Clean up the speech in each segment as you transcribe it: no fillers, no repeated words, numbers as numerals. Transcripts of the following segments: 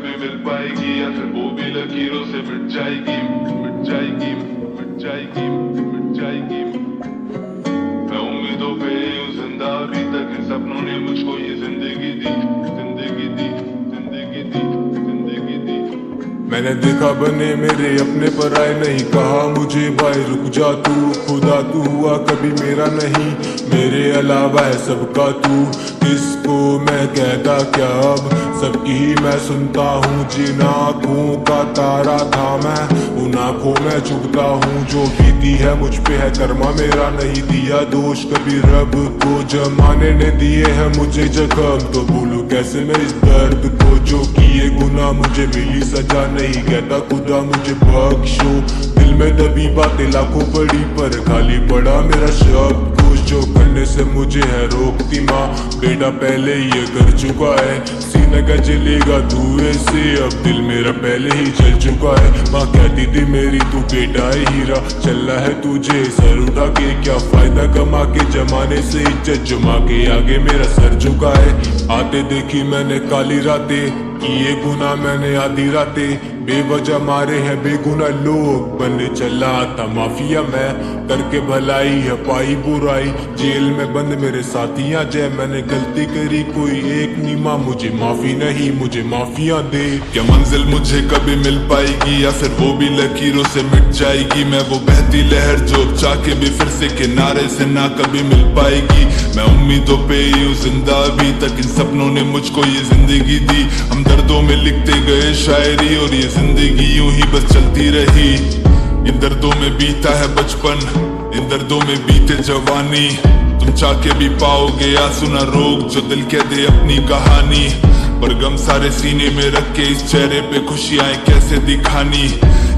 कभी मिल पाएगी या फिर वो भी लकीरों से मिट जाएगी, मिट जाएगी, मिट जाएगी, मिट जाएगी। मैं उम्मीदों पे हूँ जिंदा अभी तक, इन सपनों ने मुझको ये जिंदगी दी, जिंदगी दी, जिंदगी दी, जिंदगी दी। मैंने देखा बने मेरे अपने पर आए, नहीं कहा मुझे भाई रुक जा तू, खुदा तू हुआ कभी मेरा नहीं, मेरे अलावा है सबका तू। किसको मैं कहता क्या अब, सबकी ही मैं सुनता हूँ। जिन आँखों का तारा था मैं, उन आँखों में चुभता हूँ। जो बीती है मुझ पे है कर्मा मेरा, नहीं दिया दोष कभी रब को। जमाने ने दिए हैं मुझे जख्म, तो भूलूं कैसे मैं इस दर्द को। जो किए गुनाह मुझे मिली सजा, नहीं कहता खुदा मुझे बख्शो। दिल में दबी बातें लाखों पड़ी, पर खाली पड़ा मेरा शब्द। कुछ जो करने से मुझे है रोकती माँ, बेटा पहले ये कर चुका है। सीने का जलेगा धुएं से, अब दिल मेरा पहले ही जल चुका है। माँ कहती थी मेरी तू बेटा है हीरा, चलना है तुझे सर उठा के। क्या फायदा कमा के जमाने से इज्जत जुमा के, आगे मेरा सर झुका है। आते देखी मैंने काली रातें, किए गुना मैंने आधी रातें। बेवजह मारे हैं बेगुना लोग, बनने चला था माफिया मैं। करके भलाई है पाई बुराई, जेल में बंद मेरे साथियां जय। मैंने गलती करी कोई एक नीमा, मुझे माफी नहीं मुझे माफिया दे। क्या मंजिल मुझे कभी मिल पाएगी या फिर वो भी लकीरों से मिट जाएगी। मैं वो बहती लहर जो चाह के भी फिर से किनारे से ना कभी मिल पाएगी। मैं उम्मीदों पे ही हूँ जिंदा अभी तक, इन सपनों ने मुझको ये जिंदगी दी। हम दर्दों में लिखते गए शायरी, और ये जिंदगी यूं ही बस चलती रही। इन दर्दों में बीता है बचपन, इन दर्दों में बीते जवानी। तुम चाह के भी पाओगे आंसू ना रोक, जो दिल कह दे अपनी कहानी। पर गम सारे सीने में रख के इस चेहरे पे खुशियां कैसे दिखानी।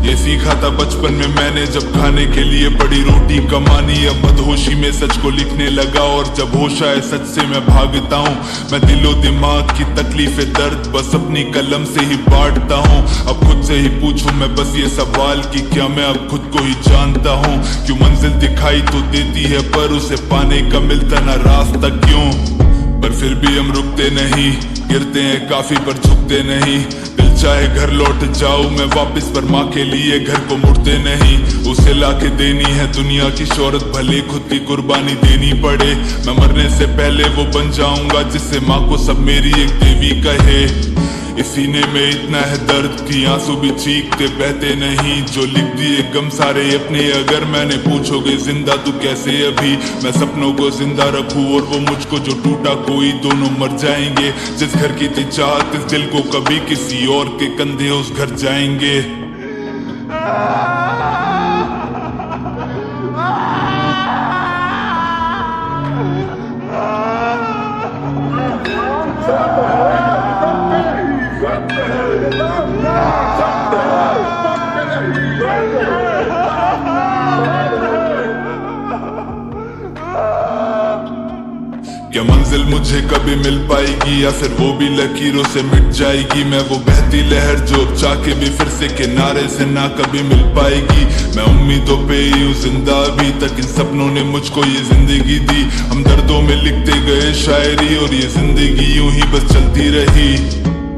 ये सीखा था बचपन में मैंने, जब खाने के लिए बड़ी रोटी कमानी। अब मदहोशी में सच को लिखने लगा, और जब होश आए सच से मैं भागता हूँ। मैं दिलो दिमाग की तकलीफे दर्द बस अपनी कलम से ही बांटता हूँ। अब खुद से ही पूछूं मैं बस ये सवाल कि क्या मैं अब खुद को ही जानता हूँ। क्यों मंजिल दिखाई तो देती है, पर उसे पाने का मिलता ना रास्ता क्यों। पर फिर भी हम रुकते नहीं, गिरते हैं काफी पर झुकते नहीं। दिल चाहे घर लौट जाऊं मैं वापस, पर माँ के लिए घर को मुड़ते नहीं। उसे लाके देनी है दुनिया की शोहरत, भले खुद की कुर्बानी देनी पड़े। मैं मरने से पहले वो बन जाऊंगा जिससे माँ को सब मेरी एक देवी कहे। इस सीने में इतना है दर्द कि आंसू भी चीखते बहते नहीं। जो लिख दिए गम सारे अपने, अगर मैंने पूछोगे जिंदा तू कैसे अभी। मैं सपनों को जिंदा रखूं और वो मुझको जो टूटा, कोई दोनों मर जाएंगे। जिस घर की थी चाहत इस दिल को, कभी किसी और के कंधे उस घर जाएंगे। क्या मंजिल मुझे कभी मिल पाएगी या फिर वो भी लकीरों से मिट जाएगी। मैं वो बहती लहर जो चाह के भी फिर से किनारे से ना कभी मिल पाएगी। मैं उम्मीदों पे ही हूँ जिंदा अभी तक, इन सपनों ने मुझको ये जिंदगी दी। हम दर्दों में लिखते गए शायरी, और ये जिंदगी यूं ही बस चलती रही।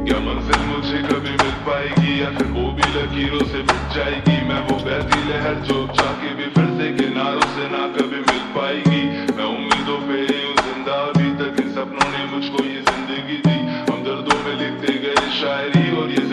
क्या मंजिल मुझे कभी मिल पाएगी या फिर वो भी लकीरों से मिट जाएगी। मैं वो बहती लहर जो चाह के भी फिर से किनारों से ना कभी मिल पाएगी। मैं उम्मीदों पे ही हूँ जिंदा अभी तक, इन सपनों ने मुझको ये जिंदगी दी। हम दर्दों में लिखते गए शायरी, और ये